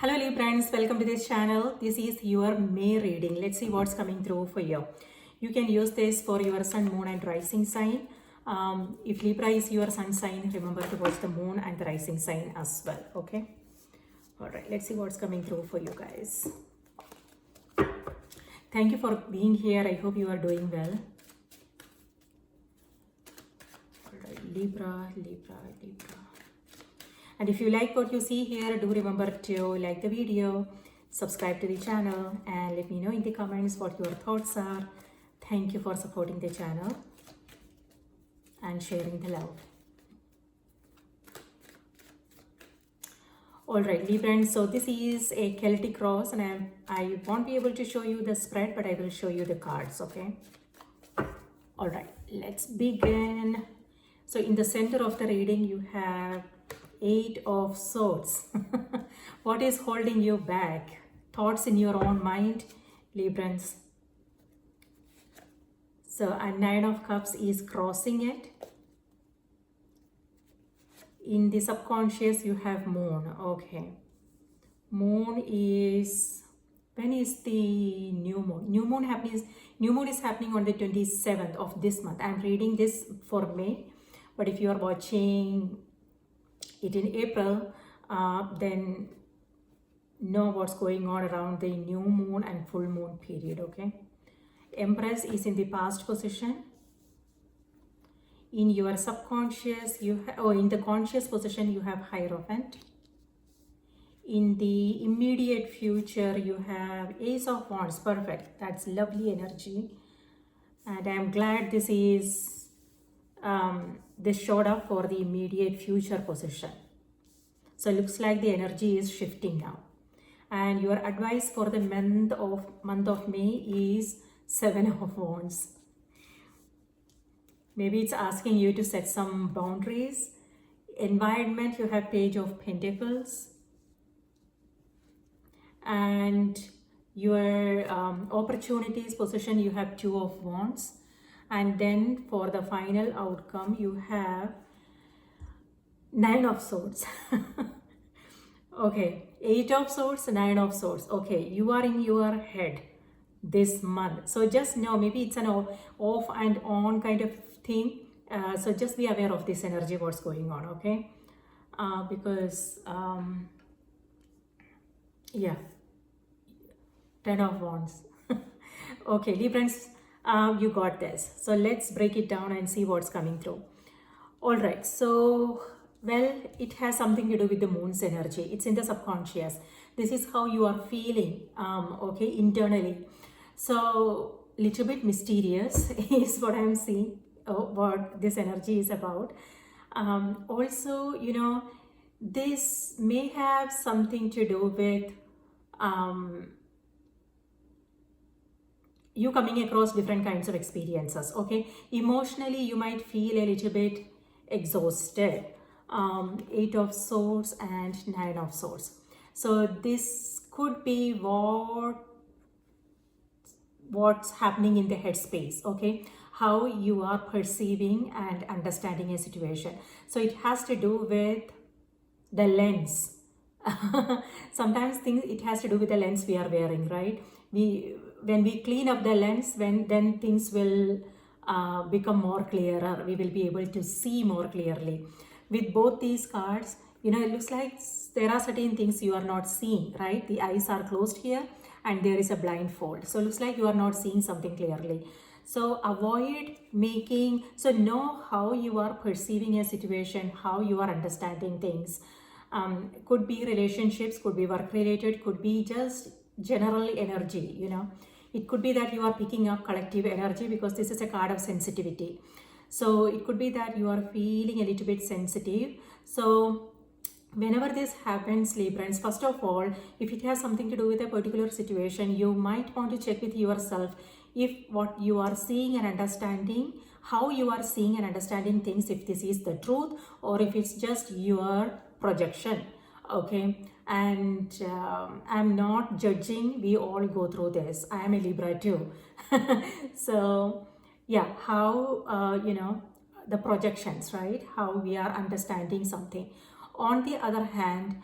Hello Librans, welcome to this channel. This is your May reading. Let's see what's coming through for you. You can use this for your sun, moon and rising sign. If Libra is your sun sign, remember to watch the moon and the rising sign as well. Okay. Alright, let's see what's coming through for you guys. Thank you for being here. I hope you are doing well. Alright, Libra. And if you like what you see here, do remember to like the video, subscribe to the channel, and let me know in the comments what your thoughts are. Thank you for supporting the channel and sharing the love. Alright, Librans, so this is a Celtic cross, and I won't be able to show you the spread, but I will show you the cards, okay? Alright, let's begin. So in the center of the reading, you have 8 of Swords. What is holding you back? Thoughts in your own mind, Librans. So a 9 of Cups is crossing it. In the subconscious, you have Moon. Okay. Moon is, when is the new moon? New moon is happening on the 27th of this month. I'm reading this for May, but if you are watching it in April, then know what's going on around the new moon and full moon period, okay? Empress is in the past position. In your subconscious, in the conscious position, you have Hierophant. In the immediate future, you have Ace of Wands. Perfect. That's lovely energy. And I'm glad this showed up for the immediate future position. So it looks like the energy is shifting now. And your advice for the month of May is 7 of Wands. Maybe it's asking you to set some boundaries. Environment, you have Page of Pentacles. And your opportunities position, you have 2 of Wands. And then for the final outcome, you have 9 of Swords. Okay, 8 of Swords, 9 of Swords. Okay, you are in your head this month. So just know, maybe it's an off and on kind of thing. So just be aware of this energy, what's going on, okay? Because, yeah, 10 of Wands. Okay, Librans, you got this. So let's break it down and see what's coming through. All right, so, well, it has something to do with the moon's energy. It's in the subconscious. This is how you are feeling, okay, internally. So, little bit mysterious is what I'm seeing, what this energy is about. Also, you know, this may have something to do with you coming across different kinds of experiences, okay? Emotionally, you might feel a little bit exhausted. 8 of Swords and 9 of Swords. So this could be what's happening in the headspace, okay? How you are perceiving and understanding a situation. So it has to do with the lens. Sometimes it has to do with the lens we are wearing, right? When we clean up the lens, then things will become more clearer. We will be able to see more clearly. With both these cards, you know, it looks like there are certain things you are not seeing, right? The eyes are closed here and there is a blindfold. So it looks like you are not seeing something clearly. So avoid know how you are perceiving a situation, how you are understanding things. Could be relationships, could be work related, could be just general energy, you know. It could be that you are picking up collective energy because this is a card of sensitivity. So it could be that you are feeling a little bit sensitive. So whenever this happens, Librans, first of all, if it has something to do with a particular situation, you might want to check with yourself if what you are seeing and understanding, how you are seeing and understanding things, if this is the truth or if it's just your projection, okay? And I'm not judging, we all go through this. I am a Libra too. So yeah, how, you know, the projections, right? How we are understanding something. On the other hand,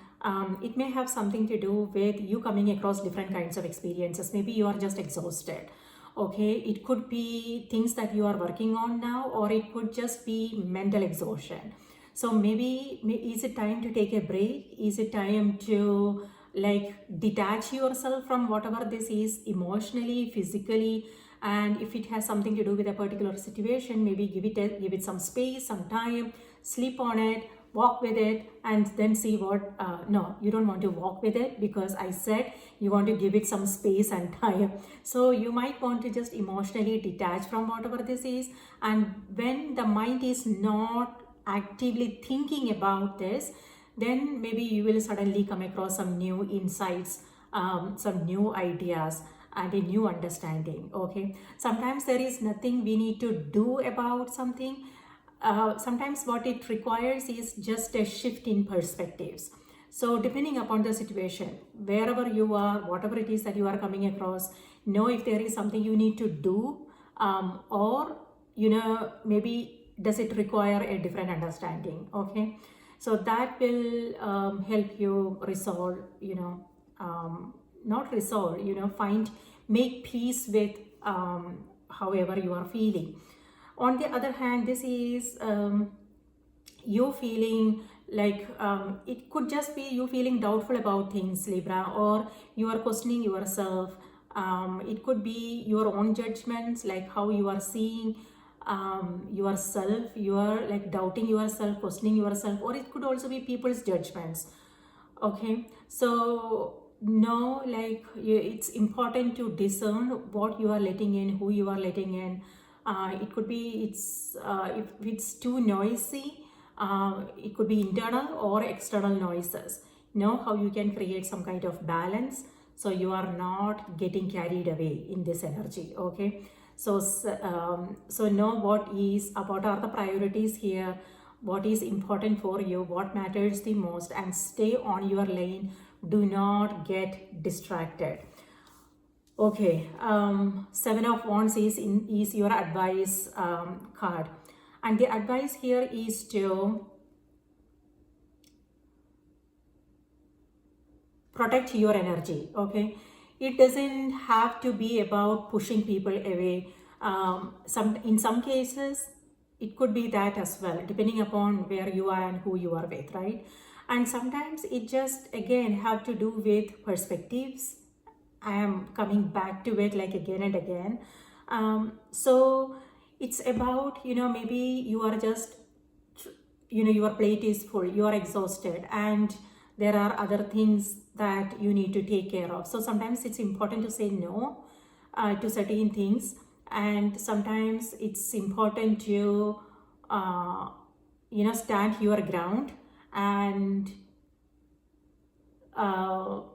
It may have something to do with you coming across different kinds of experiences. Maybe you are just exhausted. Okay, it could be things that you are working on now, or it could just be mental exhaustion. So maybe is it time to take a break? Is it time to like detach yourself from whatever this is emotionally, physically? And if it has something to do with a particular situation, maybe give it some space, some time, sleep on it, walk with it, and then see what no, you don't want to walk with it, because I said you want to give it some space and time. So you might want to just emotionally detach from whatever this is, and when the mind is not actively thinking about this, then maybe you will suddenly come across some new insights, some new ideas, and a new understanding. Okay, sometimes there is nothing we need to do about something. Sometimes what it requires is just a shift in perspectives. So depending upon the situation, wherever you are, whatever it is that you are coming across, know if there is something you need to do, or maybe does it require a different understanding. Okay, so that will help you resolve, not resolve, make peace with however you are feeling. On the other hand, this is you feeling like it could just be you feeling doubtful about things, Libra, or you are questioning yourself. It could be your own judgments, like how you are seeing yourself. You are like doubting yourself, questioning yourself, or it could also be people's judgments. Okay, so no, like it's important to discern what you are letting in, who you are letting in. It could be if it's too noisy, it could be internal or external noises. Know how you can create some kind of balance, so you are not getting carried away in this energy. Okay, so know what are the priorities here, what is important for you, what matters the most, and stay on your lane. Do not get distracted. Okay, Seven of Wands is your advice card, and the advice here is to protect your energy. Okay, it doesn't have to be about pushing people away. In some cases it could be that as well, depending upon where you are and who you are with, right? And sometimes it just again have to do with perspectives. I am coming back to it like again and again. So it's about, maybe you are just, your plate is full, you are exhausted, and there are other things that you need to take care of. So sometimes it's important to say no to certain things, and sometimes it's important to, stand your ground and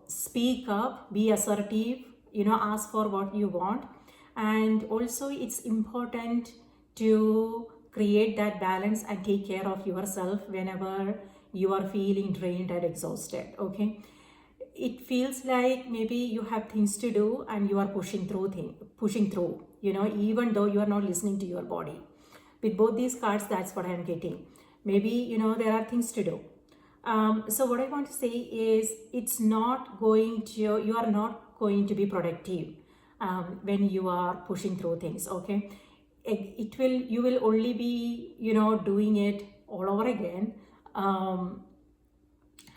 speak up, be assertive, ask for what you want. And also it's important to create that balance and take care of yourself whenever you are feeling drained and exhausted. Okay, it feels like maybe you have things to do and you are pushing through, even though you are not listening to your body. With both these cards, that's what I am getting. Maybe there are things to do. So what I want to say is, you are not going to be productive when you are pushing through things. Okay, you will only be doing it all over again.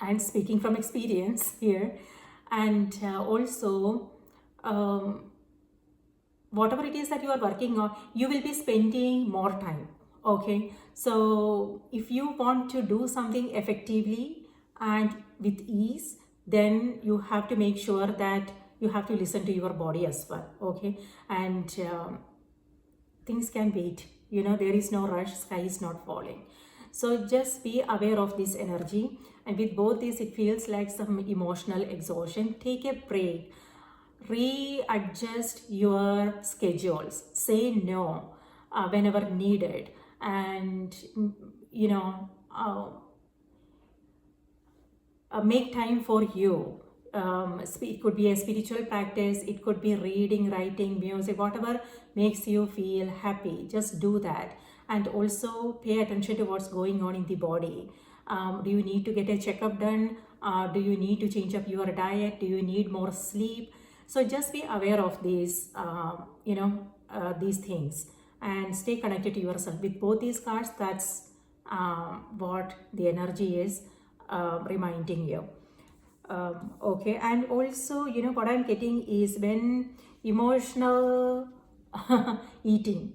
And speaking from experience here, and also whatever it is that you are working on, you will be spending more time. Okay, so if you want to do something effectively and with ease, then you have to make sure that you have to listen to your body as well. Okay, and things can wait, there is no rush, sky is not falling. So just be aware of this energy. And with both these, it feels like some emotional exhaustion. Take a break, readjust your schedules, say no whenever needed, and make time for you. It could be a spiritual practice, it could be reading, writing, music, whatever makes you feel happy, just do that. And also pay attention to what's going on in the body. Do you need to get a checkup done? Do you need to change up your diet? Do you need more sleep? So just be aware of these, these things, and stay connected to yourself. With both these cards, that's what the energy is reminding you. Okay, and also, what I'm getting is when emotional eating.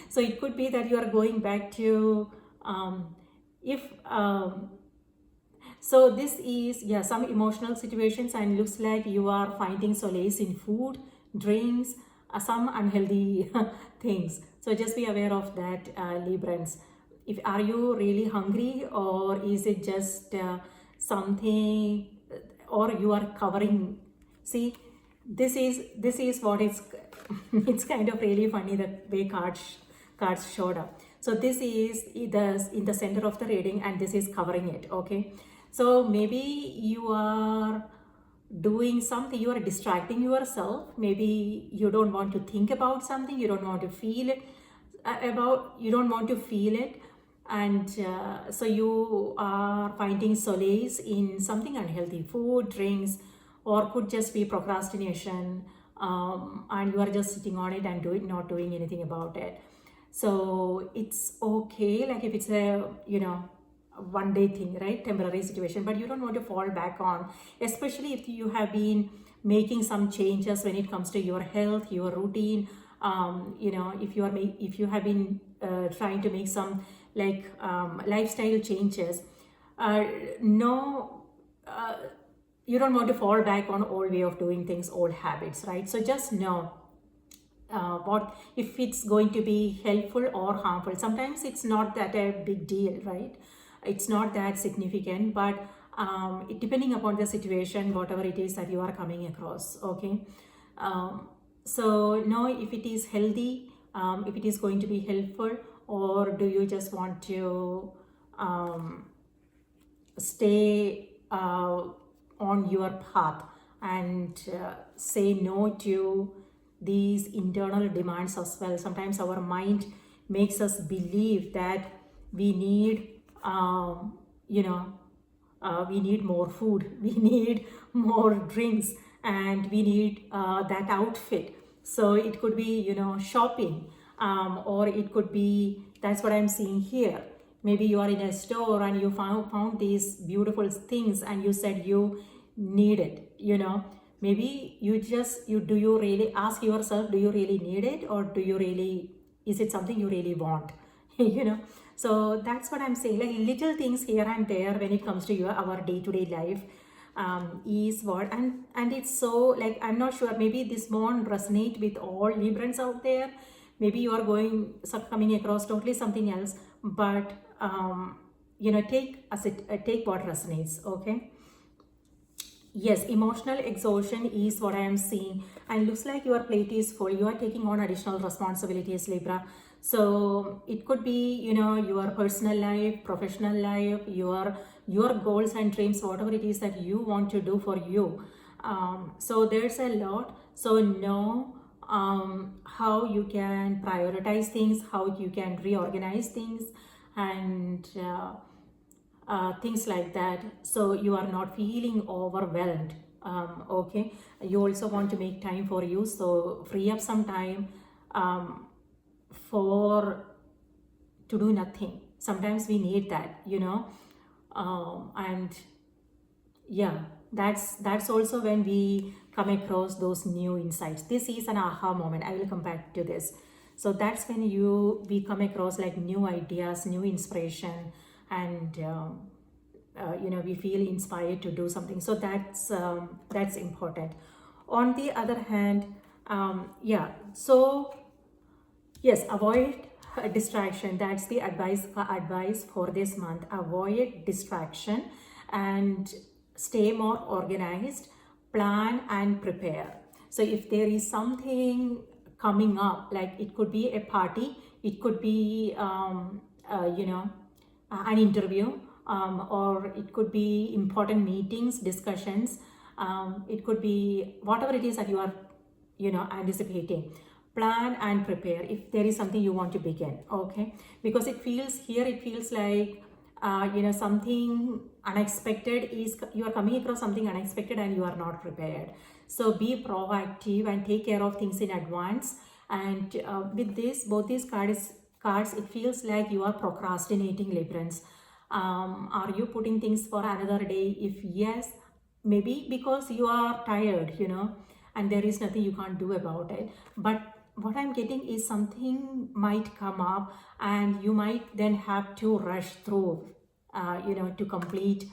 So it could be that you are going back to, if so this is, yeah, some emotional situations, and looks like you are finding solace in food, drinks, some unhealthy things. So just be aware of that, Librans. If are you really hungry, or is it just something, or you are covering? See, this is what it's it's kind of really funny the way cards showed up. So this is in the center of the reading, and this is covering it. Okay, so maybe you are doing something, you are distracting yourself. Maybe you don't want to think about something, you don't want to feel it, you don't want to feel it, and so you are finding solace in something unhealthy, food, drinks, or could just be procrastination, and you are just sitting on it and not doing anything about it. So it's okay, like if it's a one day thing, right, temporary situation, but you don't want to fall back on, especially if you have been making some changes when it comes to your health, your routine. If you have been trying to make some lifestyle changes, no you don't want to fall back on old way of doing things, old habits, right? So just know what if it's going to be helpful or harmful. Sometimes it's not that a big deal, right? It's not that significant, but depending upon the situation, whatever it is that you are coming across. Okay, so know if it is healthy, if it is going to be helpful, or do you just want to stay on your path and say no to these internal demands as well. Sometimes our mind makes us believe that we need we need more food, we need more drinks, and we need that outfit. So it could be shopping, or it could be, that's what I'm seeing here. Maybe you are in a store and you found these beautiful things and you said you need it. Maybe do you really ask yourself, do you really need it, or is it something you really want? So that's what I'm saying, like little things here and there when it comes to our day-to-day life, is what, and it's so, like, I'm not sure, maybe this won't resonate with all Librans out there. Maybe you are coming across totally something else, but take what resonates. Okay. Yes, emotional exhaustion is what I am seeing, and looks like your plate is full. You are taking on additional responsibilities, Libra. So it could be, your personal life, professional life, your goals and dreams, whatever it is that you want to do for you. So there's a lot. So know how you can prioritize things, how you can reorganize things, and things like that, so you are not feeling overwhelmed. Okay, you also want to make time for you, so free up some time for to do nothing. Sometimes we need that, and yeah, that's also when we come across those new insights. This is an aha moment. I will come back to this. So that's when we come across like new ideas, new inspiration, and we feel inspired to do something. So that's important. On the other hand, so yes, avoid distraction. That's the advice for this month. Avoid distraction and stay more organized, plan and prepare. So if there is something coming up, like it could be a party, it could be an interview, or it could be important meetings, discussions, it could be whatever it is that you are anticipating. Plan and prepare if there is something you want to begin. Okay, because it feels like something unexpected is, you are coming across something unexpected and you are not prepared. So be proactive and take care of things in advance. And with this, both these cards, it feels like you are procrastinating, Librans. Are you putting things for another day? If yes, maybe because you are tired, and there is nothing you can't do about it. But what I'm getting is something might come up and you might then have to rush through, to complete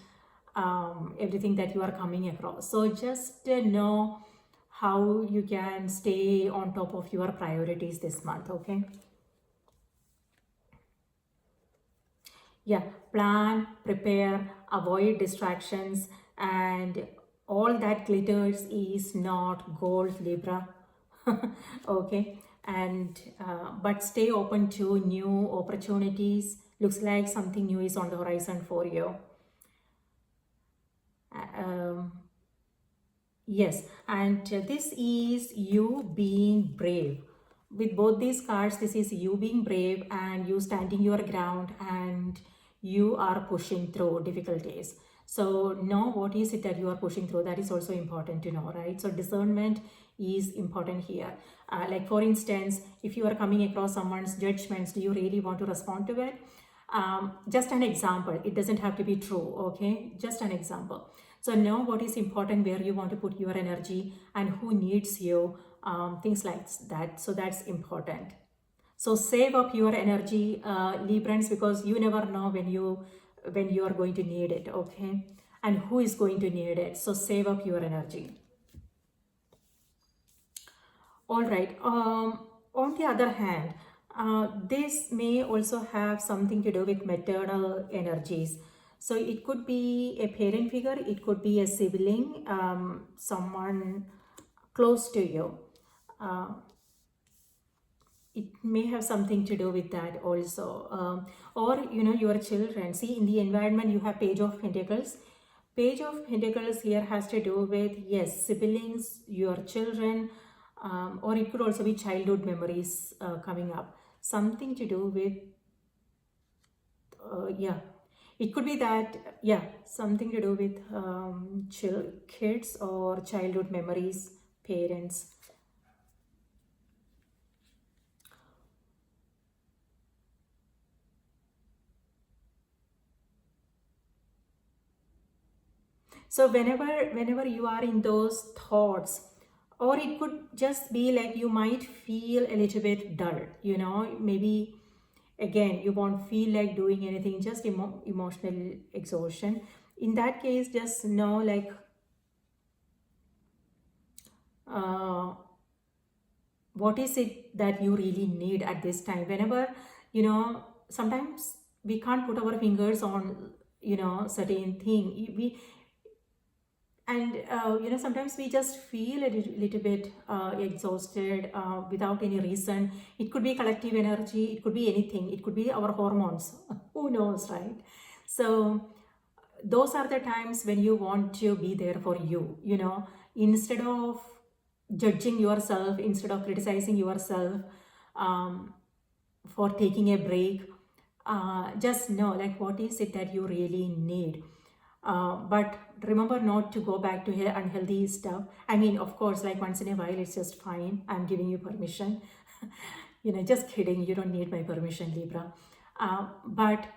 everything that you are coming across. So just know how you can stay on top of your priorities this month, okay? Yeah, plan, prepare, avoid distractions, and all that glitters is not gold, Libra. Okay, and but stay open to new opportunities. Looks like something new is on the horizon for you. Um, Yes, and this is you being brave. With both these cards, this is you being brave and you standing your ground and you are pushing through difficulties. So, know what is it that you are pushing through. That is also important to know, right? So, discernment is important here. Like, for instance, if you are coming across someone's judgments, do you really want to respond to it? Just an example, it doesn't have to be true, okay? Just an example. So know what is important, where you want to put your energy and who needs you, things like that. So that's important. So save up your energy, Librans, because you never know when you are going to need it, okay? And who is going to need it. So save up your energy. All right. On the other hand, this may also have something to do with maternal energies. So it could be a parent figure, it could be a sibling, someone close to you. Uh, it may have something to do with that also. Or your children. See, in the environment you have Page of Pentacles. Page of Pentacles here has to do with, yes, siblings, your children, or it could also be childhood memories coming up. Something to do with, yeah, it could be that, yeah, something to do with kids or childhood memories, parents. So whenever you are in those thoughts, or it could just be like you might feel a little bit dull, maybe again you won't feel like doing anything, just emotional exhaustion. In that case, just know, like, uh, what is it that you really need at this time. Whenever, sometimes we can't put our fingers on, certain thing. We and sometimes we just feel a little bit exhausted without any reason. It could be collective energy, it could be anything, it could be our hormones. Who knows, right? So those are the times when you want to be there for you, instead of judging yourself, instead of criticizing yourself, um, for taking a break. Just know, like, what is it that you really need. But remember not to go back to unhealthy stuff. I mean, of course, like, once in a while it's just fine. I'm giving you permission. Just kidding, you don't need my permission, Libra. But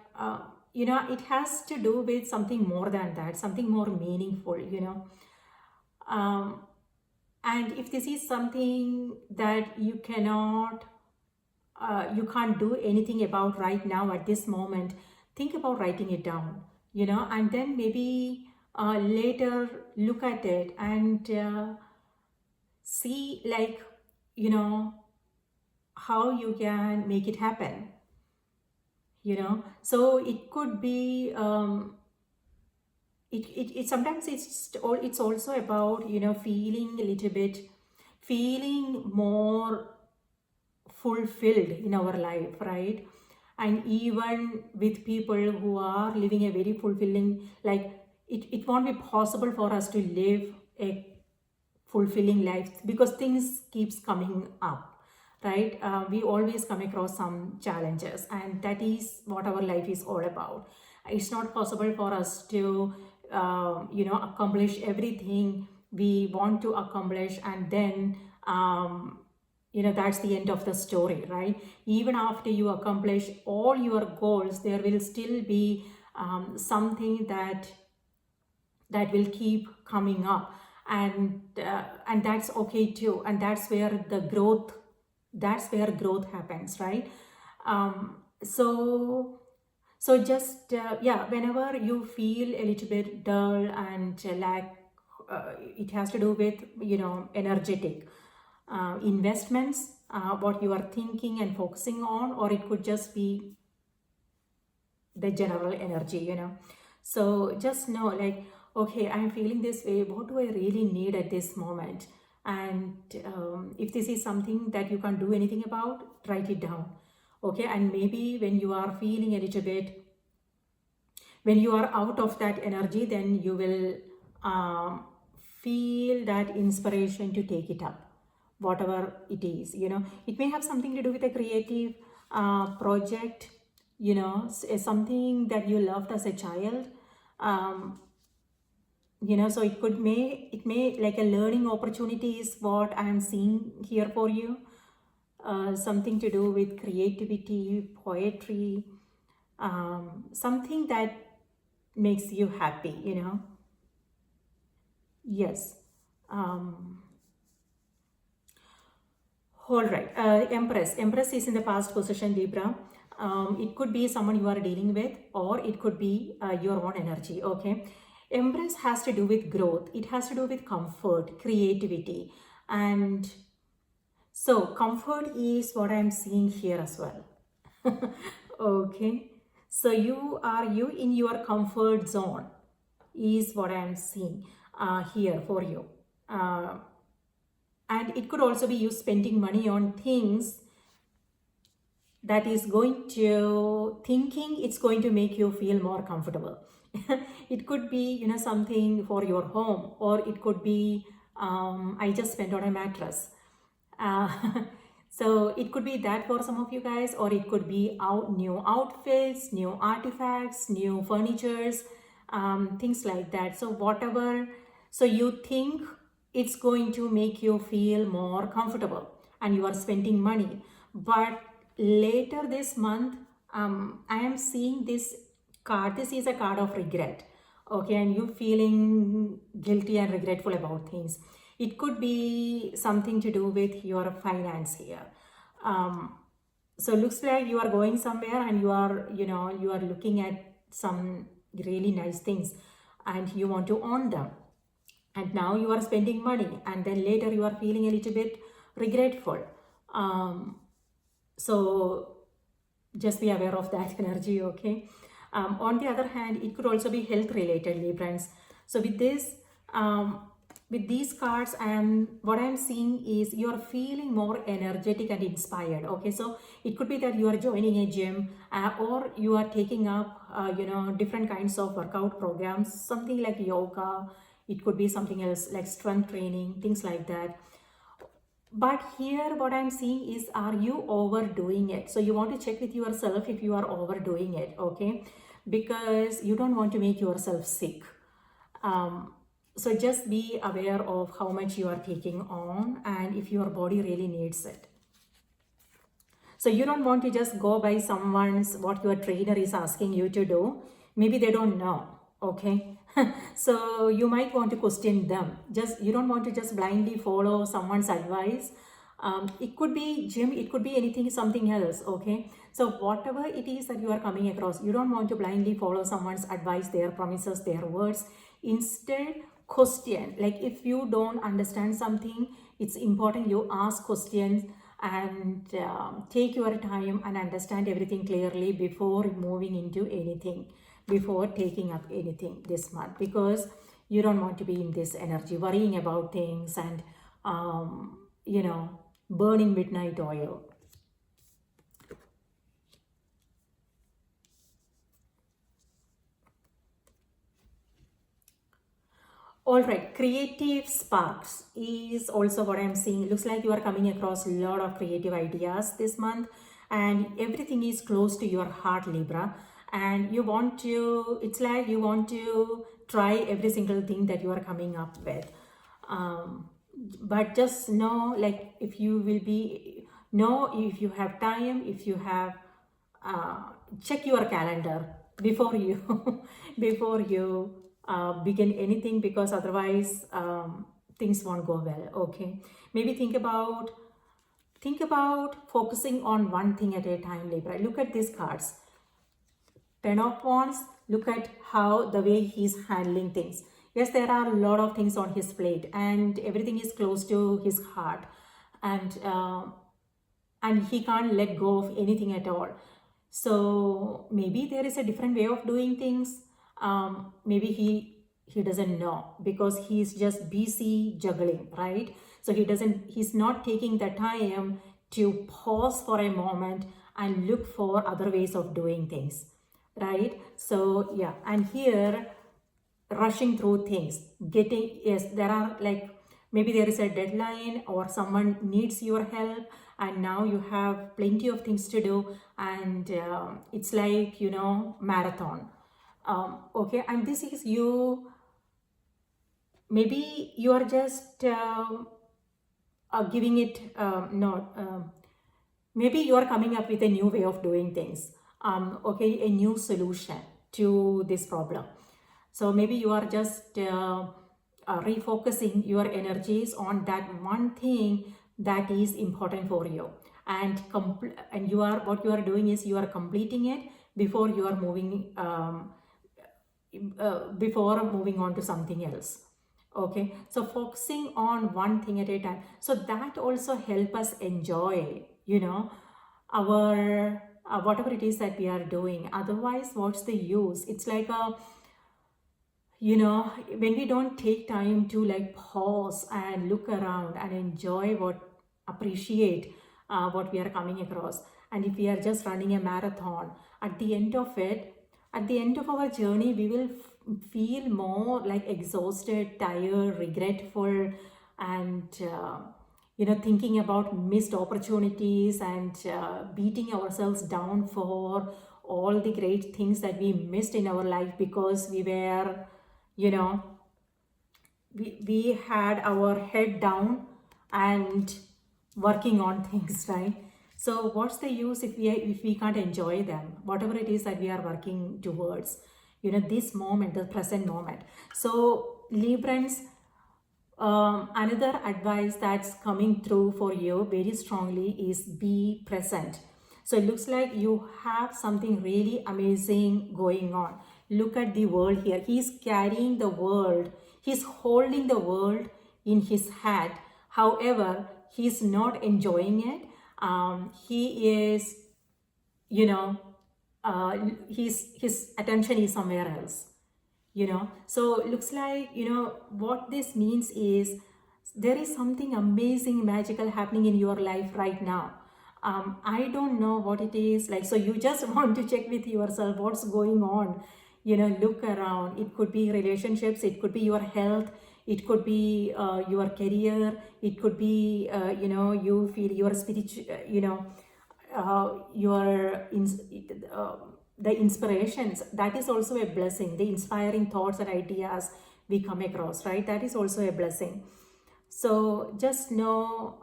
it has to do with something more than that, something more meaningful. um, and if this is something that you can't do anything about right now at this moment, think about writing it down, and then maybe later look at it and see, like, how you can make it happen. So it could be, it sometimes it's also about, feeling a little bit, feeling more fulfilled in our life, right? And even with people who are living a very fulfilling, like, it won't be possible for us to live a fulfilling life because things keeps coming up, right? We always come across some challenges, and that is what our life is all about. It's not possible for us to accomplish everything we want to accomplish, and then that's the end of the story, right? Even after you accomplish all your goals, there will still be something that will keep coming up, and that's okay too, and that's where growth happens, right? So just yeah, whenever you feel a little bit dull and it has to do with energetic investments, what you are thinking and focusing on, or it could just be the general energy. So just know, like, okay, I'm feeling this way, what do I really need at this moment? And if this is something that you can't do anything about, write it down. Okay, and maybe when you are feeling a little bit, when you are out of that energy, then you will feel that inspiration to take it up, whatever it is. It may have something to do with a creative project, something that you loved as a child. So it may like a learning opportunity is what I am seeing here for you. Something to do with creativity, poetry, something that makes you happy. Yes. All right. Empress is in the past position, Libra. It could be someone you are dealing with, or it could be your own energy. Okay. Empress has to do with growth. It has to do with comfort, creativity, and so comfort is what I'm seeing here as well. Okay. So you in your comfort zone is what I'm seeing here for you. And it could also be you spending money on things that is going to thinking it's going to make you feel more comfortable. It could be something for your home, or it could be I just spent on a mattress. uh, so it could be that for some of you guys, or it could be new outfits, new artifacts, new furnitures, things like that. So whatever, so you think it's going to make you feel more comfortable and you are spending money, but later this month, I am seeing this card. This is a card of regret. Okay, and you feeling guilty and regretful about things. It could be something to do with your finance here. So looks like you are going somewhere and you are looking at some really nice things and you want to own them, and now you are spending money, and then later you are feeling a little bit regretful. So just be aware of that energy. Okay. On the other hand, it could also be health related, Librans. So with these cards, what I'm seeing is you're feeling more energetic and inspired. Okay, so it could be that you are joining a gym, or you are taking up different kinds of workout programs, something like yoga. It could be something else like strength training, things like that. But here what I'm seeing is, are you overdoing it? So you want to check with yourself if you are overdoing it. Okay, because you don't want to make yourself sick. So just be aware of how much you are taking on and if your body really needs it. So you don't want to just go by what your trainer is asking you to do. Maybe they don't know. Okay. So you might want to question them. You don't want to just blindly follow someone's advice. It could be gym, it could be anything, something else. Okay. So whatever it is that you are coming across, you don't want to blindly follow someone's advice, their promises, their words. Instead, question. Like if you don't understand something, it's important you ask questions and take your time and understand everything clearly before moving into anything, before taking up anything this month, because you don't want to be in this energy worrying about things and burning midnight oil. All right, creative sparks is also what I'm seeing. It looks like you are coming across a lot of creative ideas this month, and everything is close to your heart, Libra. and you want to, it's like you want to try every single thing that you are coming up with. But just know, like, if you will be, know if you have time, if you have, uh, check your calendar before you before you begin anything, because otherwise things won't go well. Okay, maybe think about focusing on one thing at a time, Libra. Look at these cards. Ten of Wands, look at how the way he's handling things. Yes, there are a lot of things on his plate and everything is close to his heart, and he can't let go of anything at all. So maybe there is a different way of doing things. Maybe he doesn't know because he's just busy juggling, right? So he's not taking the time to pause for a moment and look for other ways of doing things, right? So yeah, and here rushing through things, getting, yes, there are, like, maybe there is a deadline or someone needs your help, and now you have plenty of things to do, and it's like, marathon. Okay, and this is you, maybe you are just giving it, no, maybe you are coming up with a new way of doing things, okay, a new solution to this problem. So maybe you are just refocusing your energies on that one thing that is important for you, and you are, what you are doing is you are completing it before you are moving, before moving on to something else. Okay, so focusing on one thing at a time, so that also help us enjoy, our whatever it is that we are doing. Otherwise, what's the use? It's like a, when we don't take time to, like, pause and look around and enjoy appreciate what we are coming across, and if we are just running a marathon, at the end of it, at the end of our journey, we will feel more like exhausted, tired, regretful, and thinking about missed opportunities, and beating ourselves down for all the great things that we missed in our life because we were, you know we had our head down and working on things, right? So what's the use if we can't enjoy them, whatever it is that we are working towards, this moment, the present moment. So Librans, another advice that's coming through for you very strongly is be present. So it looks like you have something really amazing going on. Look at the world here. He's carrying the world. He's holding the world in his hand. However, he's not enjoying it. He is, his attention is somewhere else. So it looks like, what this means is there is something amazing, magical happening in your life right now. I don't know what it is, like, so you just want to check with yourself what's going on. Look around. It could be relationships, it could be your health, it could be your career, it could be you feel your spiritual, the inspirations. That is also a blessing. The inspiring thoughts and ideas we come across, right? That is also a blessing. So just know,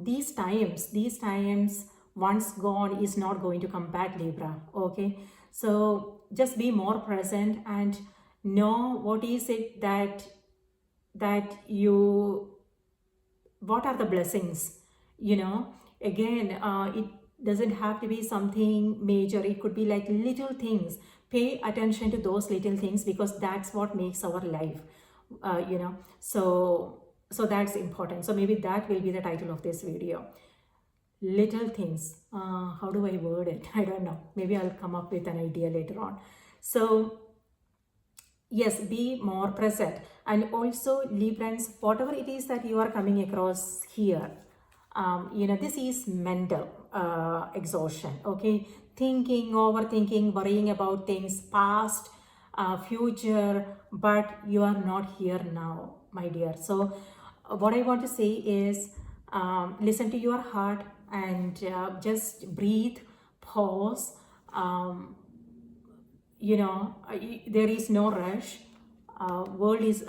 these times once gone is not going to come back, Libra. Okay, so just be more present and know what is it that you, what are the blessings. Again, it doesn't have to be something major. It could be like little things. Pay attention to those little things, because that's what makes our life, so that's important. So maybe that will be the title of this video. Little things. How do I word it? I don't know. Maybe I'll come up with an idea later on. So yes, be more present. And also, Librans, whatever it is that you are coming across here, this is mental exhaustion. Okay, thinking, overthinking, worrying about things, past, future, but you are not here now, my dear. So what I want to say is, listen to your heart and just breathe, pause, there is no rush. World is,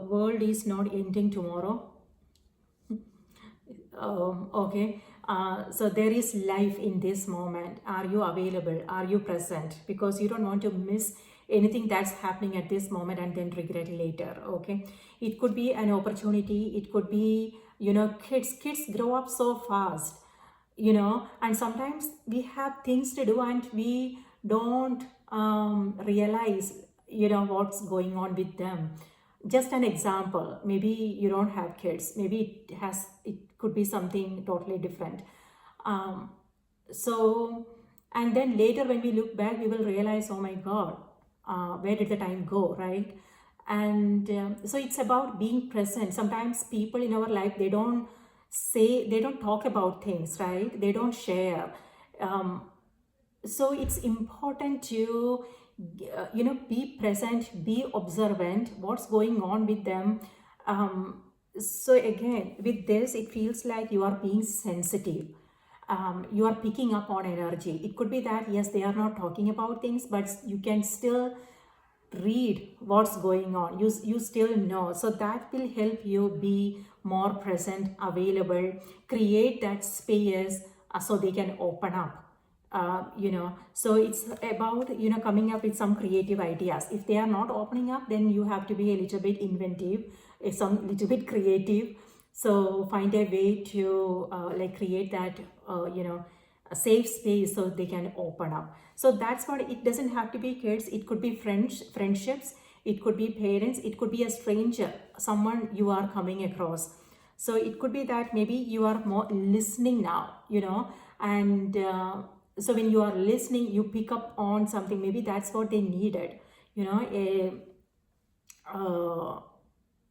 world is not ending tomorrow. Okay. So there is life in this moment. Are you available? Are you present? Because you don't want to miss anything that's happening at this moment and then regret later. Okay. It could be an opportunity. It could be, kids grow up so fast, and sometimes we have things to do and we don't realize, what's going on with them. Just an example, maybe you don't have kids, maybe it could be something totally different. um, so and then later when we look back, we will realize, oh my god, where did the time go, right? And so it's about being present. Sometimes people in our life, they don't talk about things, right? They don't share. um, so it's important to be present, be observant what's going on with them. So again, with this, it feels like you are being sensitive. You are picking up on energy. It could be that yes, they are not talking about things, but you can still read what's going on. You still know, so that will help you be more present, available, create that space, so they can open up. So it's about coming up with some creative ideas. If they are not opening up, then you have to be a little bit inventive, some little bit creative. So find a way to create that a safe space so they can open up. So that's what, it doesn't have to be kids, it could be friendships, it could be parents, it could be a stranger, someone you are coming across. So it could be that maybe you are more listening now, and so when you are listening, you pick up on something, maybe that's what they needed, uh,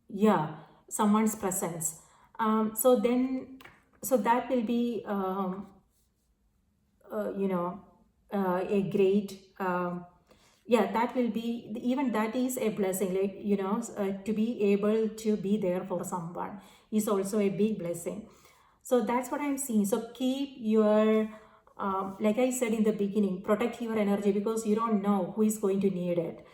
yeah, someone's presence. So that will be a great, yeah, that will be, even that is a blessing, like to be able to be there for someone is also a big blessing. So that's what I'm seeing. So keep your, like I said in the beginning, protect your energy, because you don't know who is going to need it.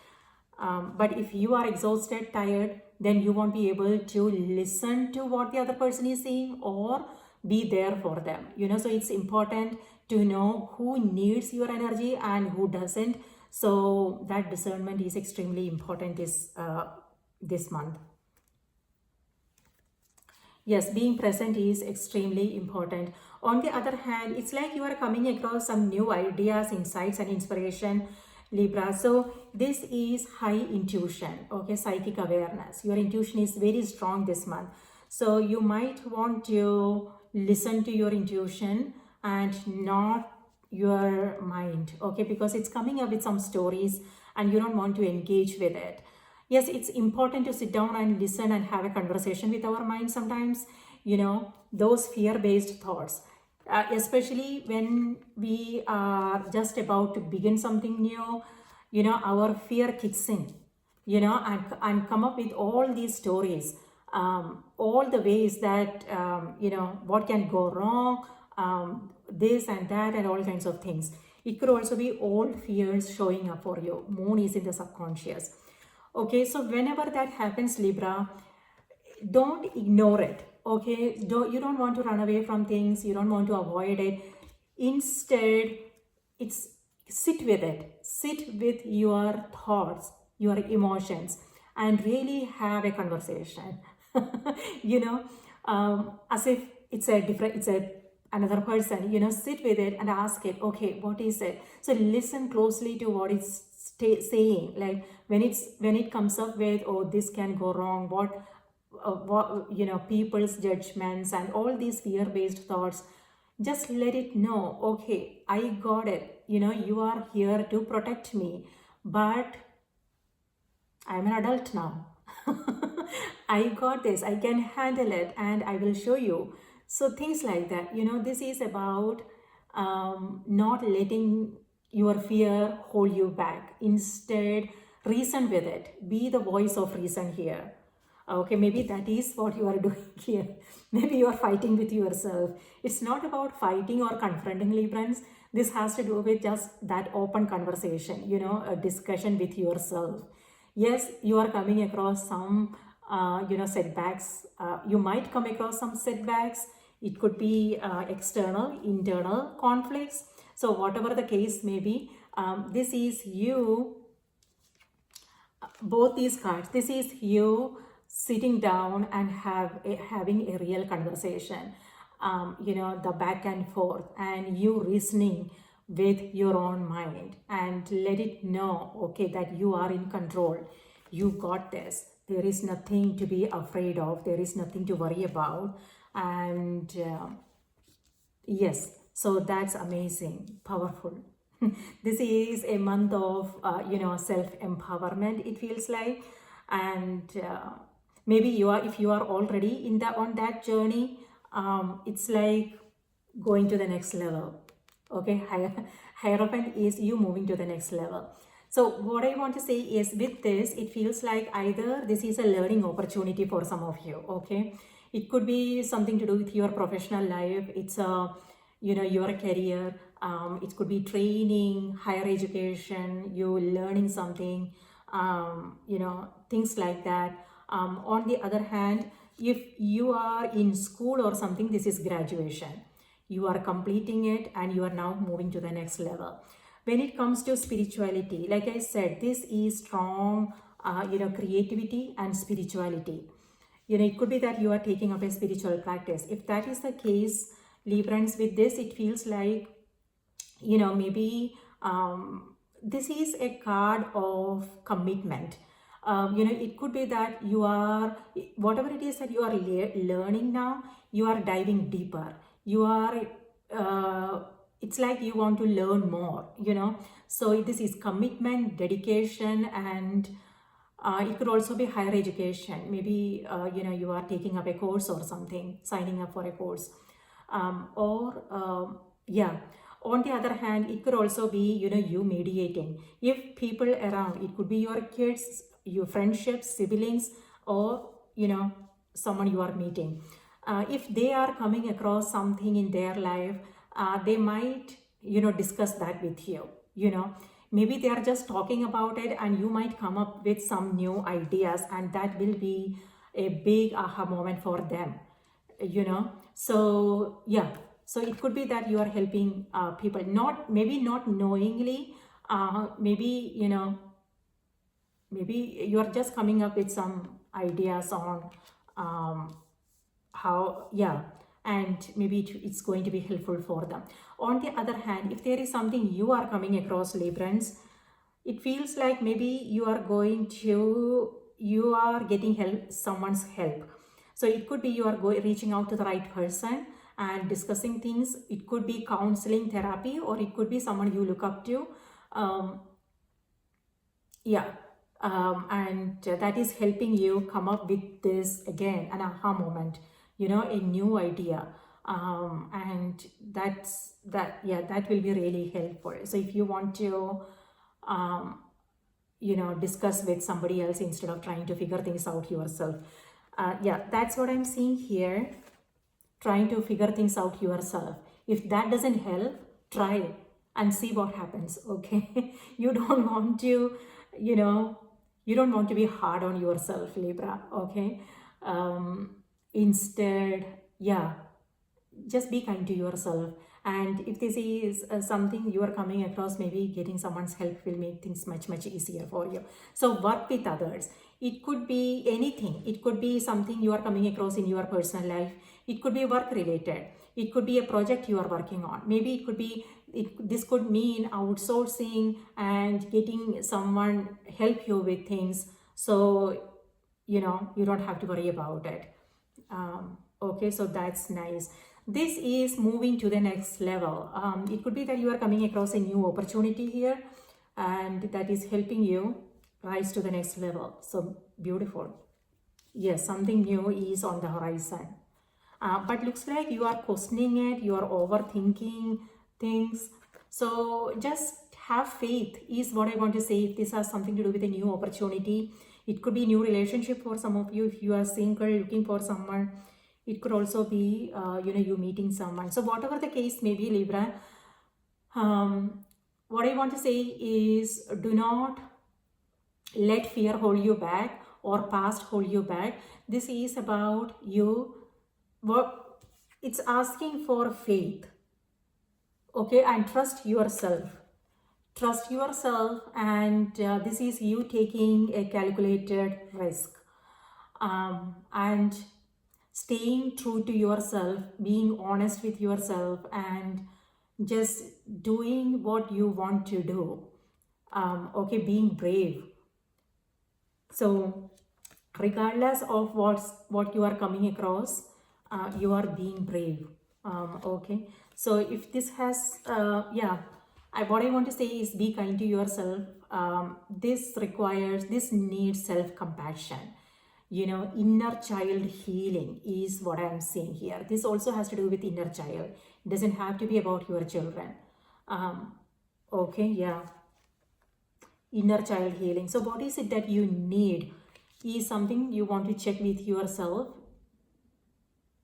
But if you are exhausted, tired, then you won't be able to listen to what the other person is saying or be there for them. So it's important to know who needs your energy and who doesn't. So that discernment is extremely important this month. Yes, being present is extremely important. On the other hand, it's like you are coming across some new ideas, insights, and inspiration, Libra. So this is high intuition, okay, psychic awareness. Your intuition is very strong this month. So you might want to listen to your intuition and not your mind, okay, because it's coming up with some stories and you don't want to engage with it. Yes, it's important to sit down and listen and have a conversation with our mind sometimes, those fear-based thoughts, especially when we are just about to begin something new, our fear kicks in, and come up with all these stories, all the ways that, what can go wrong, this and that, and all kinds of things. It could also be all fears showing up for you. Moon is in the subconscious. Okay, so whenever that happens, Libra, don't ignore it. Okay, you don't want to run away from things, you don't want to avoid it. Instead, it's sit with it. Sit with your thoughts, your emotions, and really have a conversation. As if it's another person. Sit with it and ask it, okay, what is it? So listen closely to what it's saying. Like when it comes up with, oh, this can go wrong, what people's judgments and all these fear-based thoughts, just let it know, okay, I got it, you are here to protect me, but I'm an adult now. I got this, I can handle it, and I will show you. So things like that, this is about not letting your fear hold you back. Instead, reason with it. Be the voice of reason here. Okay, maybe that is what you are doing here. Maybe you are fighting with yourself. It's not about fighting or confronting, Librans, This has to do with just that open conversation, a discussion with yourself. Yes, you are coming across some, setbacks. You might come across some setbacks. It could be external, internal conflicts. So whatever the case may be, this is you, both these cards, this is you sitting down and having a real conversation, the back and forth, and you reasoning with your own mind and let it know, okay, that you are in control. You got this. There is nothing to be afraid of. There is nothing to worry about. And yes, so that's amazing, powerful. This is a month of, self-empowerment, it feels like. And maybe if you are already on that journey, it's like going to the next level. Okay, Hierophant is you moving to the next level. So what I want to say is, with this, it feels like either this is a learning opportunity for some of you, okay? It could be something to do with your professional life. It's your career. It could be training, higher education, you learning something, things like that. On the other hand, if you are in school or something, this is graduation. You are completing it and you are now moving to the next level. When it comes to spirituality, like I said, this is strong, creativity and spirituality. It could be that you are taking up a spiritual practice. If that is the case, Librans, with this, it feels like, maybe this is a card of commitment. It could be that you are, whatever it is that you are learning now, you are diving deeper. You are, it's like you want to learn more, So this is commitment, dedication, and it could also be higher education. Maybe, you are taking up a course or something, signing up for a course. On the other hand, it could also be, you mediating. If people around, it could be your kids, your friendships, siblings, or, someone you are meeting. If they are coming across something in their life, they might, discuss that with you, Maybe they are just talking about it and you might come up with some new ideas, and that will be a big aha moment for them, So, yeah. So it could be that you are helping people, maybe not knowingly, maybe, maybe you are just coming up with some ideas on how, and maybe it's going to be helpful for them. On the other hand, if there is something you are coming across, Librans, it feels like maybe you are getting someone's help. So it could be you are reaching out to the right person and discussing things. It could be counseling, therapy, or it could be someone you look up to. And that is helping you come up with this, again, an aha moment, a new idea. And that will be really helpful. So if you want to, discuss with somebody else instead of trying to figure things out yourself. That's what I'm seeing here. Trying to figure things out yourself. If that doesn't help, try and see what happens, okay? You don't want to, you don't want to be hard on yourself, Libra, okay? Instead, just be kind to yourself. And if this is something you are coming across, maybe getting someone's help will make things much, much easier for you. So work with others. It could be anything. It could be something you are coming across in your personal life. It could be work related. It could be a project you are working on. Maybe it could be, this could mean outsourcing and getting someone help you with things. So, you don't have to worry about it. Okay, so that's nice. This is moving to the next level. It could be that you are coming across a new opportunity here, and that is helping you rise to the next level. So beautiful. Yes, something new is on the horizon. But looks like you are questioning it, you are overthinking things. So just have faith is what I want to say. If this has something to do with a new opportunity, it could be a new relationship for some of you. If you are single, looking for someone, it could also be, you meeting someone. So whatever the case may be, Libra, Um, what I want to say is, do not let fear hold you back or past hold you back. This is about you. What it's asking for faith, okay, and trust yourself. Trust yourself, and this is you taking a calculated risk, and staying true to yourself, being honest with yourself, and just doing what you want to do. Okay, being brave. So regardless of what you are coming across, you are being brave. Okay, so if this has yeah, what I want to say is, be kind to yourself. This needs self-compassion. Inner child healing is what I'm saying here. This also has to do with inner child. It doesn't have to be about your children. Okay, yeah, inner child healing. So what is it that you need is something you want to check with yourself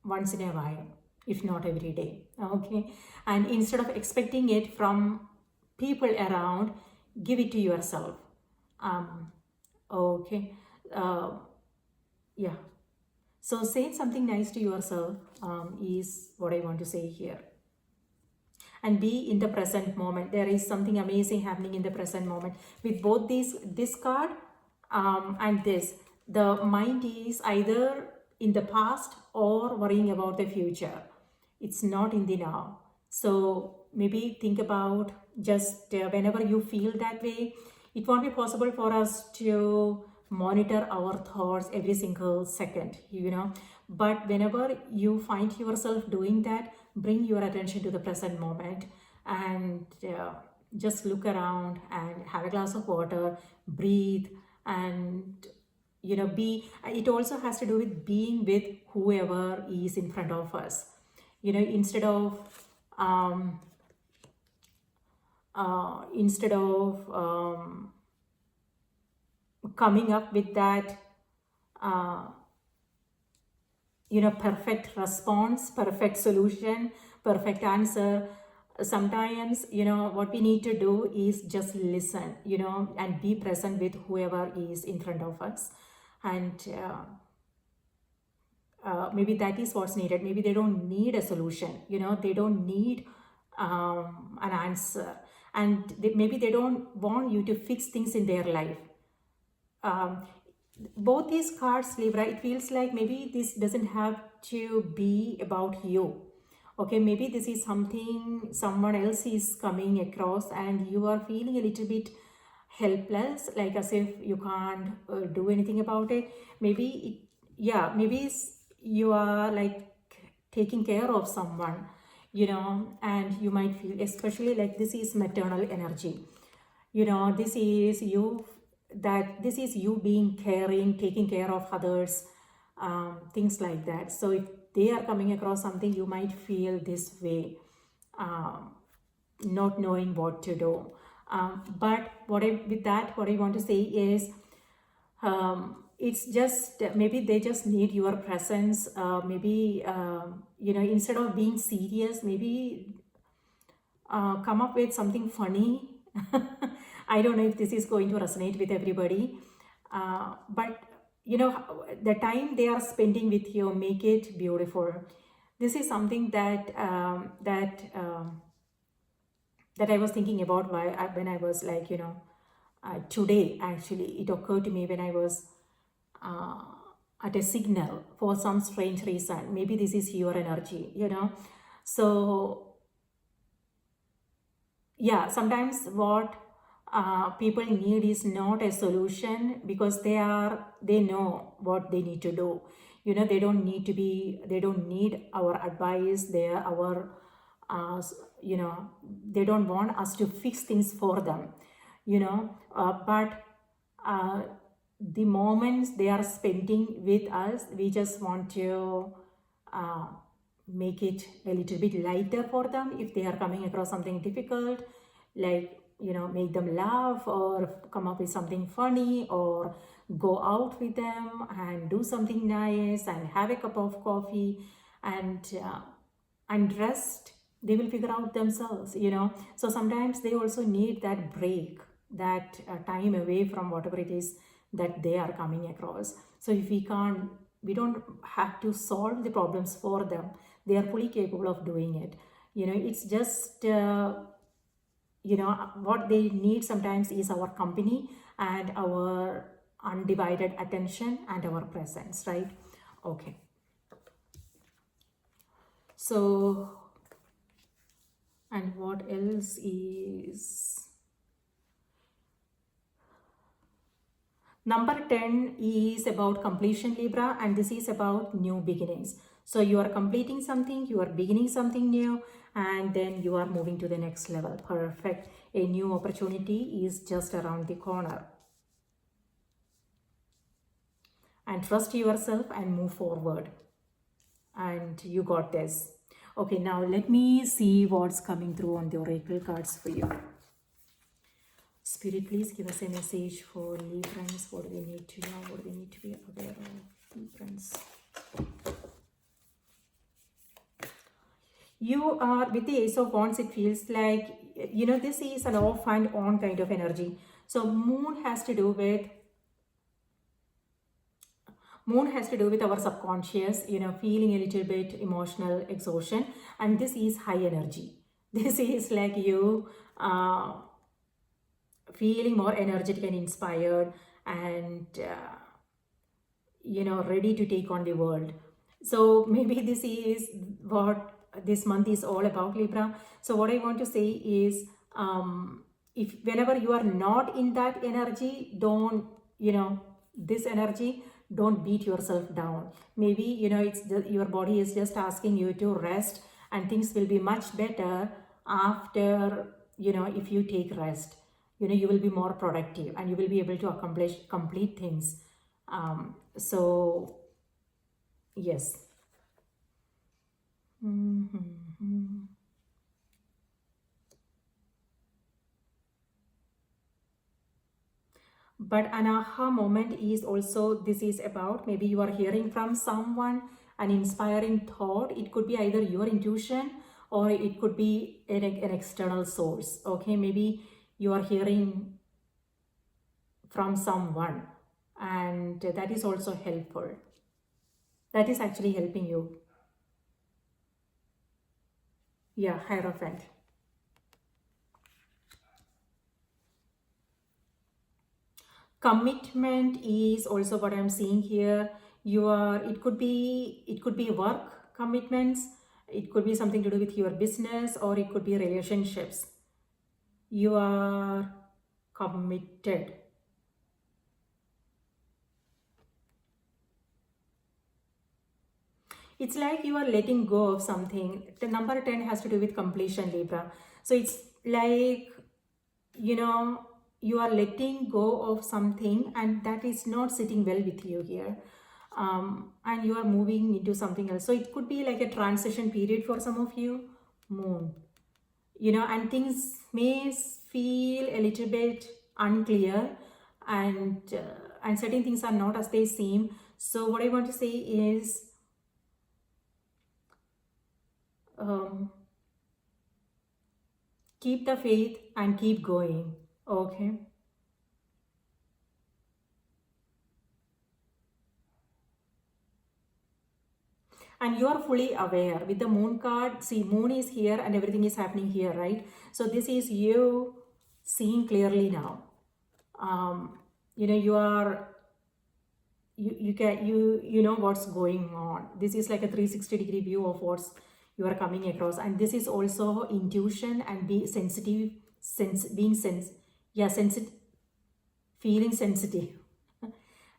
once in a while, if not every day. Okay, and instead of expecting it from people around, give it to yourself. Okay, uh, yeah, so saying something nice to yourself is what I want to say here. And be in the present moment. There is something amazing happening in the present moment with both this card and this. The mind is either in the past or worrying about the future. It's not in the now. So maybe think about, just whenever you feel that way, it won't be possible for us to monitor our thoughts every single second. But whenever you find yourself doing that, bring your attention to the present moment, and just look around and have a glass of water, breathe, and be. It also has to do with being with whoever is in front of us. Instead of coming up with that uh, perfect response, perfect solution, perfect answer. Sometimes, what we need to do is just listen, and be present with whoever is in front of us. And maybe that is what's needed. Maybe they don't need a solution, they don't need an answer. And maybe they don't want you to fix things in their life. um, both these cards, Libra, it feels like maybe this doesn't have to be about you. Okay, maybe this is something someone else is coming across, and you are feeling a little bit helpless, like as if you can't do anything about it. You are like taking care of someone, and you might feel, especially like this is maternal energy. This is you being caring, taking care of others, things like that. So if they are coming across something, you might feel this way, um, not knowing what to do. But what I want to say is, it's just maybe they just need your presence. Maybe instead of being serious, maybe come up with something funny. I don't know if this is going to resonate with everybody, but the time they are spending with you, make it beautiful. This is something that I was thinking about when I was like, today actually, it occurred to me when I was uh, at a signal for some strange reason. Maybe this is your energy. So yeah, sometimes what people need is not a solution, because they know what they need to do. They don't need our advice. They are our they don't want us to fix things for them. But uh, the moments they are spending with us, we just want to uh, make it a little bit lighter for them. If they are coming across something difficult, like make them laugh, or come up with something funny, or go out with them and do something nice and have a cup of coffee, and rest They will figure out themselves, so sometimes they also need that break, that time away from whatever it is that they are coming across. So if we don't have to solve the problems for them. They are fully capable of doing it. It's just what they need sometimes is our company and our undivided attention and our presence, right? Okay, so, and what else is number 10 is about completion, Libra, and this is about new beginnings. So you are completing something, you are beginning something new, and then you are moving to the next level. Perfect. A new opportunity is just around the corner. And trust yourself and move forward. And you got this. Okay, now let me see what's coming through on the oracle cards for you. Spirit, please give us a message for Librans. What do they need to know? What do they need to be aware of? Librans. You are, with the Ace of Wands, it feels like, this is an off and on kind of energy. So Moon has to do with our subconscious, feeling a little bit emotional exhaustion. And this is high energy. This is like you feeling more energetic and inspired and, ready to take on the world. So maybe this is what this month is all about, Libra. So what I want to say is, if whenever you are not in that energy, don't, this energy, don't beat yourself down. Maybe, your body is just asking you to rest, and things will be much better after, if you take rest. You will be more productive and you will be able to complete things. So yes. But an aha moment is also, this is about, maybe you are hearing from someone an inspiring thought. It could be either your intuition or it could be an external source. Okay, maybe you are hearing from someone, and that is also helpful. That is actually helping you. Yeah, Hierophant. Commitment is also what I'm seeing here. It could be work commitments, it could be something to do with your business, or it could be relationships. You are committed. It's like you are letting go of something. The number 10 has to do with completion, Libra. So it's like, you are letting go of something and that is not sitting well with you here. And you are moving into something else. So it could be like a transition period for some of you. Moon. And things may feel a little bit unclear, and certain things are not as they seem. So what I want to say is, keep the faith and keep going. Okay. And you are fully aware with the moon card. See, moon is here and everything is happening here, right? So this is you seeing clearly now. You are, you know what's going on. This is like a 360-degree view of what's you are coming across. And this is also intuition and be sensitive, feeling sensitive.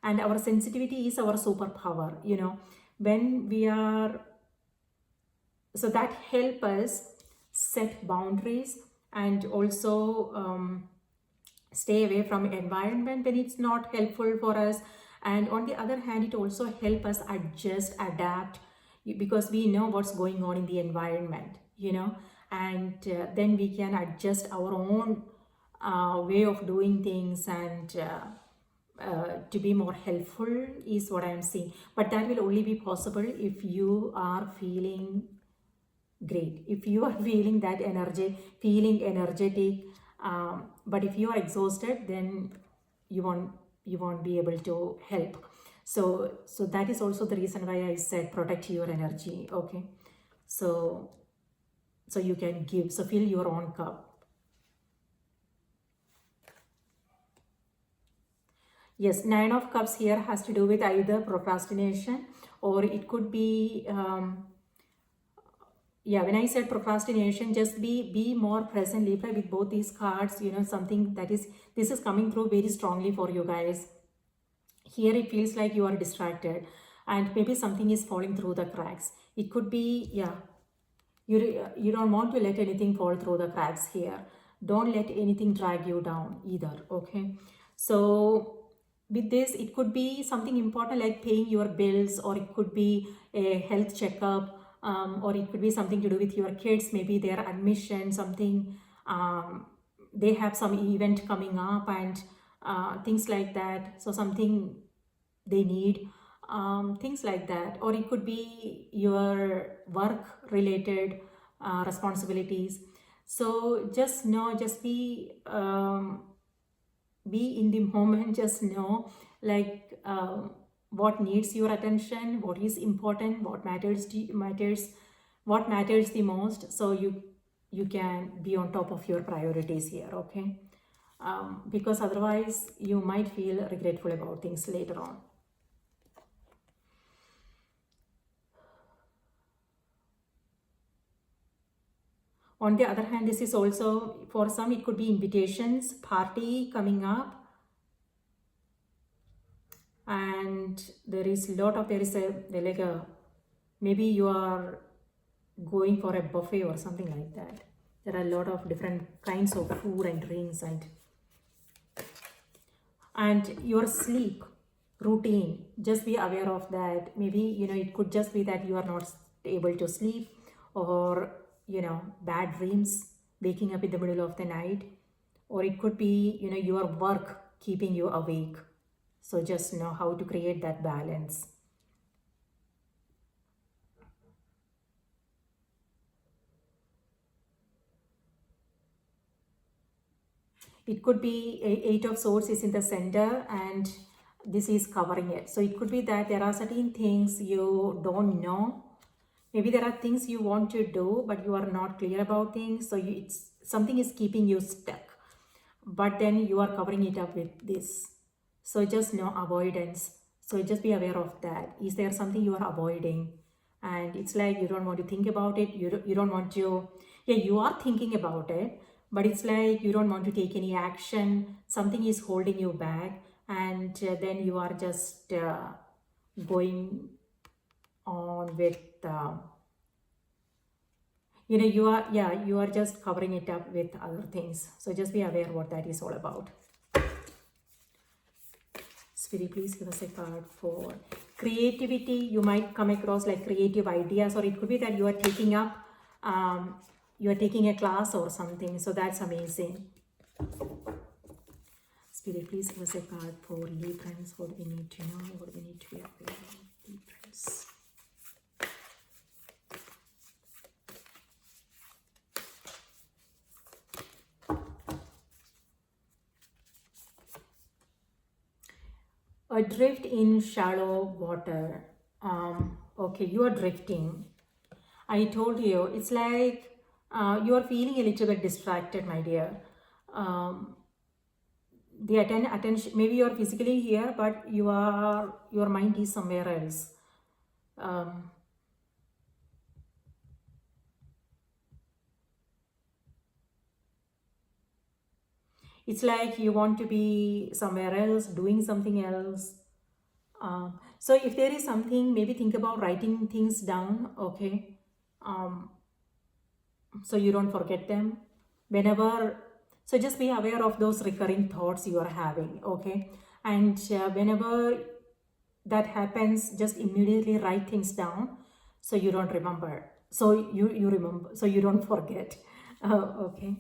And our sensitivity is our superpower, when we are, so that help us set boundaries and also stay away from environment when it's not helpful for us. And on the other hand, it also help us adjust, adapt, because we know what's going on in the environment, and then we can adjust our own way of doing things, and to be more helpful is what I am seeing. But that will only be possible if you are feeling great. If you are feeling that energy, feeling energetic, but if you are exhausted, then you won't you won't be able to help. So that is also the reason why I said protect your energy. Okay, so you can give. So fill your own cup. Yes, Nine of Cups here has to do with either procrastination, or it could be yeah, when I said procrastination, just be more present, Libra, with both these cards. Something that is, this is coming through very strongly for you guys. Here it feels like you are distracted, and maybe something is falling through the cracks. It could be, yeah, you don't want to let anything fall through the cracks here. Don't let anything drag you down either. Okay, so with this, it could be something important like paying your bills, or it could be a health checkup, or it could be something to do with your kids, maybe their admission, something, they have some event coming up, and things like that. So something they need, things like that. Or it could be your work related responsibilities. So just know, just be in the moment. Just know, like, what needs your attention, what is important, what what matters the most, so you can be on top of your priorities here. Okay, because otherwise you might feel regretful about things later on. On the other hand, this is also, for some, it could be invitations, party coming up, and there is maybe you are going for a buffet or something like that. There are a lot of different kinds of food and drinks, and your sleep routine, just be aware of that. Maybe it could just be that you are not able to sleep, or bad dreams, waking up in the middle of the night, or it could be your work keeping you awake. So just know how to create that balance. It could be Eight of Swords is in the center, and this is covering it. So it could be that there are certain things you don't know. Maybe there are things you want to do, but you are not clear about things. So something is keeping you stuck, but then you are covering it up with this. So just know avoidance. So just be aware of that. Is there something you are avoiding? And it's like you don't want to think about it. You don't want to, yeah, you are thinking about it, but it's like you don't want to take any action. Something is holding you back, and then you are just going on with, you are just covering it up with other things. So just be aware what that is all about. Spirit, please give us a card for creativity. You might come across like creative ideas, or it could be that you are taking up, you are taking a class or something. So that's amazing. Spirit, please give us a card for Librans. What do we need to know? What do we need to be aware of? Librans. Adrift in shallow water. Okay, you are drifting. I told you, it's like you are feeling a little bit distracted, my dear. The attention, maybe you are physically here, but your mind is somewhere else. It's like you want to be somewhere else, doing something else. So if there is something, maybe think about writing things down, okay? So you don't forget them. So just be aware of those recurring thoughts you are having, okay? And whenever that happens, just immediately write things down so you don't remember. So you remember, so you don't forget. Okay.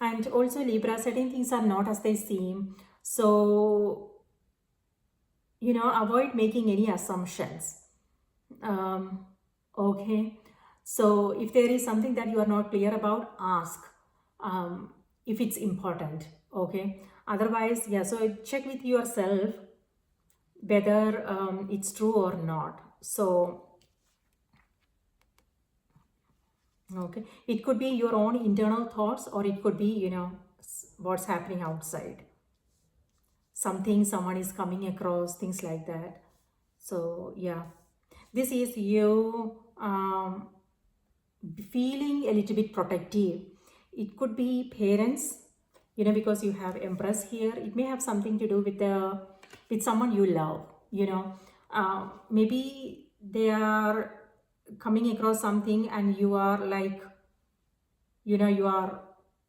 And also Libra, certain things are not as they seem. So, avoid making any assumptions. Um, okay. So if there is something that you are not clear about, ask um, if it's important. Okay. Otherwise, yeah, so check with yourself whether it's true or not. So, okay, it could be your own internal thoughts, or it could be, what's happening outside. Something someone is coming across, things like that. So, yeah, this is you feeling a little bit protective. It could be parents, because you have Empress here. It may have something to do with someone you love. Maybe they are coming across something, and you are like, you are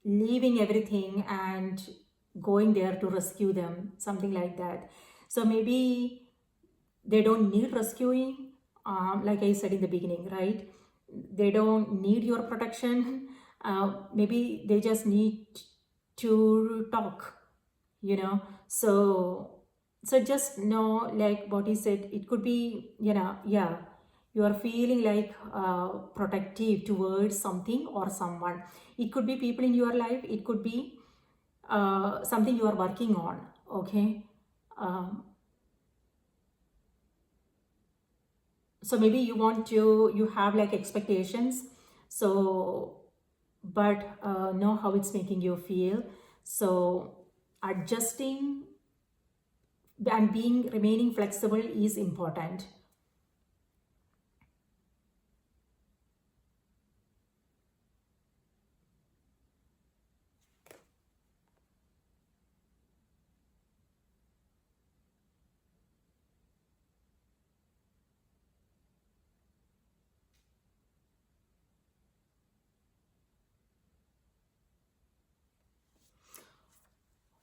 leaving everything and going there to rescue them, something like that. So maybe they don't need rescuing, like I said in the beginning, right? They don't need your protection. Maybe they just need to talk, so just know, like what he said, it could be, yeah, you are feeling like protective towards something or someone. It could be people in your life, it could be something you are working on. Okay. um, so maybe you have like expectations, so but know how it's making you feel. So adjusting and remaining flexible is important.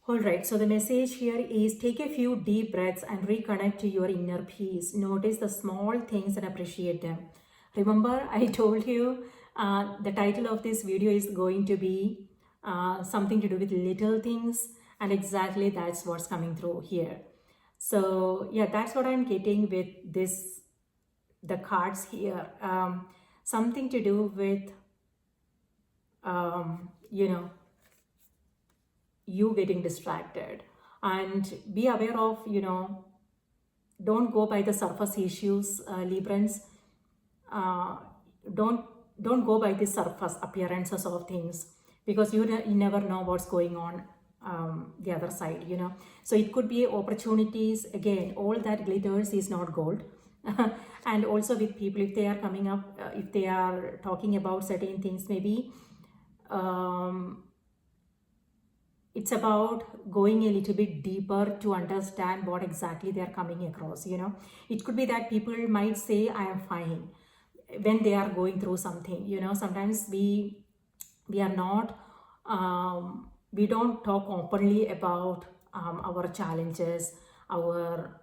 All right, so the message here is take a few deep breaths and reconnect to your inner peace. Notice the small things and appreciate them. Remember, I told you the title of this video is going to be something to do with little things, and exactly that's what's coming through here. So, yeah, that's what I'm getting with the cards here. Something to do with, you know, you getting distracted, and be aware of, don't go by the surface issues, Librans. uh, don't don't go by the surface appearances of things, because you never know what's going on the other side, so it could be opportunities. Again, all that glitters is not gold. And also with people, if they are coming up, if they are talking about certain things, maybe um, it's about going a little bit deeper to understand what exactly they're coming across. It could be that people might say I am fine when they are going through something. Sometimes we are not we don't talk openly about our challenges, our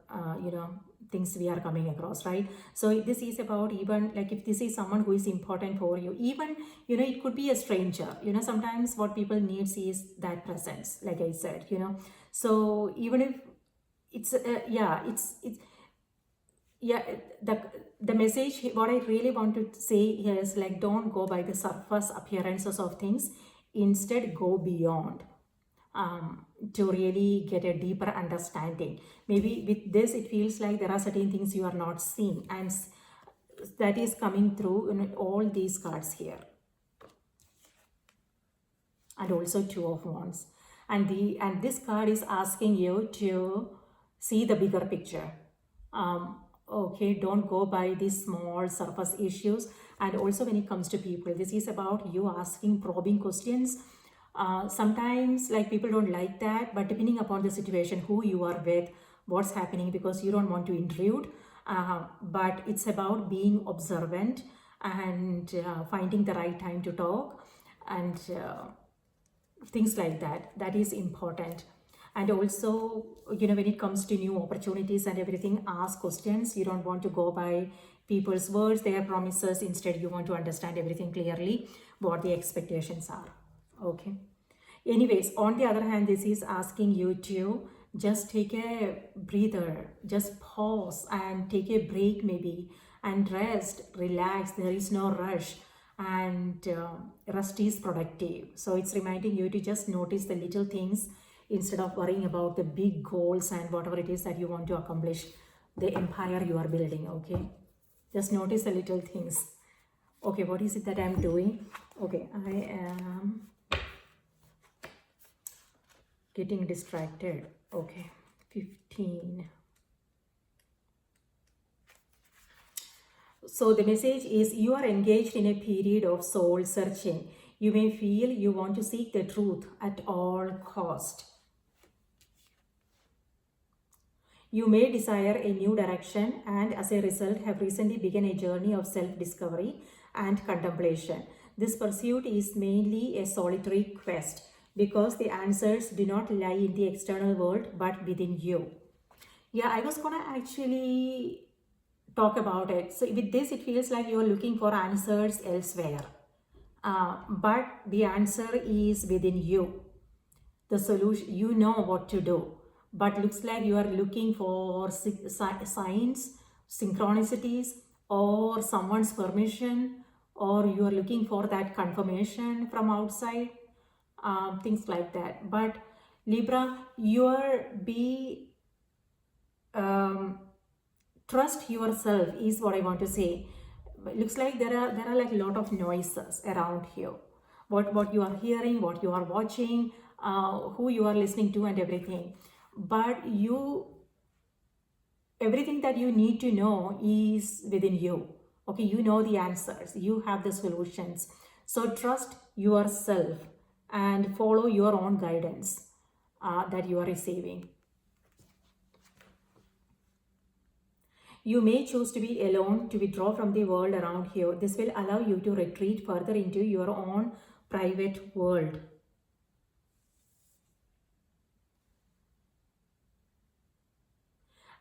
things we are coming across, right? So this is about, even like if this is someone who is important for you, even it could be a stranger. Sometimes what people needs is that presence, like I said. So even if it's yeah, it's yeah, the message, what I really want to say here is, like, don't go by the surface appearances of things. Instead, go beyond, to really get a deeper understanding. Maybe with this it feels like there are certain things you are not seeing, and that is coming through in all these cards here. And also Two of Wands, and this card is asking you to see the bigger picture. Okay, don't go by these small surface issues. And also when it comes to people, this is about you asking probing questions. Sometimes, like, people don't like that, but depending upon the situation, who you are with, what's happening, because you don't want to intrude. But it's about being observant and finding the right time to talk, and things like that. That is important. And also, when it comes to new opportunities and everything, ask questions. You don't want to go by people's words, their promises. Instead, you want to understand everything clearly, what the expectations are. Okay. Anyways, on the other hand, this is asking you to just take a breather, just pause and take a break maybe, and rest, relax. There is no rush, and rest is productive. So it's reminding you to just notice the little things instead of worrying about the big goals and whatever it is that you want to accomplish, the empire you are building. Okay, just notice the little things. Okay, what is it that I'm doing? Okay, I am getting distracted. Okay, 15. So the message is, you are engaged in a period of soul searching. You may feel you want to seek the truth at all cost. You may desire a new direction, and as a result have recently begun a journey of self-discovery and contemplation. This pursuit is mainly a solitary quest because the answers do not lie in the external world but within you. Yeah, I was gonna actually talk about it. So with this, it feels like you're looking for answers elsewhere. But the answer is within you. The solution, you know what to do. But looks like you are looking for signs, synchronicities, or someone's permission, or you are looking for that confirmation from outside, things like that. But Libra, trust yourself is what I want to say. But looks like there are like a lot of noises around here. What you are hearing, what you are watching, who you are listening to, and everything. But everything that you need to know is within you. Okay, you know the answers, you have the solutions. So trust yourself and follow your own guidance that you are receiving. You may choose to be alone, to withdraw from the world around here. This will allow you to retreat further into your own private world.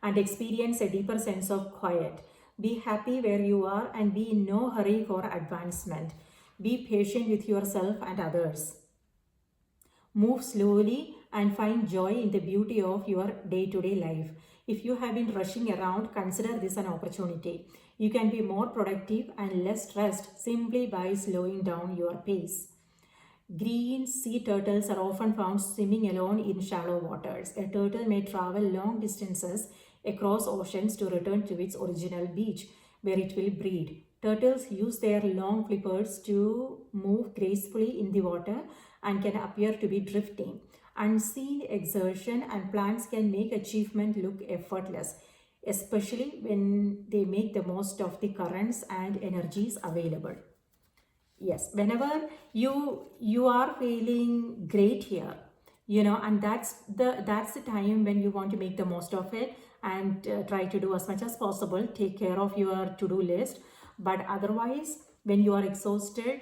And experience a deeper sense of quiet. Be happy where you are and be in no hurry for advancement. Be patient with yourself and others. Move slowly and find joy in the beauty of your day-to-day life. If you have been rushing around, consider this an opportunity. You can be more productive and less stressed simply by slowing down your pace. Green sea turtles are often found swimming alone in shallow waters. A turtle may travel long distances across oceans to return to its original beach, where it will breed. Turtles use their long flippers to move gracefully in the water and can appear to be drifting. Unseen exertion and plants can make achievement look effortless, especially when they make the most of the currents and energies available. Yes, whenever you are feeling great here, and that's the time when you want to make the most of it, and try to do as much as possible, take care of your to-do list. But otherwise, when you are exhausted,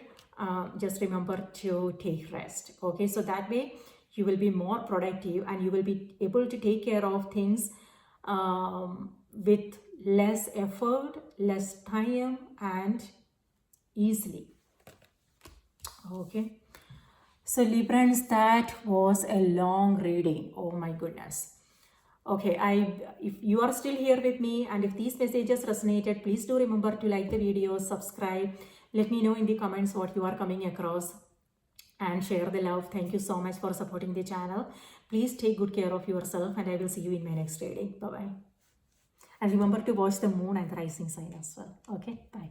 just remember to take rest. Okay, so that way you will be more productive and you will be able to take care of things with less effort, less time, and easily. Okay, so Librans, that was a long reading. Oh my goodness. Okay, if you are still here with me and if these messages resonated, please do remember to like the video, subscribe, let me know in the comments what you are coming across, and share the love. Thank you so much for supporting the channel. Please take good care of yourself, and I will see you in my next reading. Bye-bye. And remember to watch the moon and the rising sign as well. Okay, bye.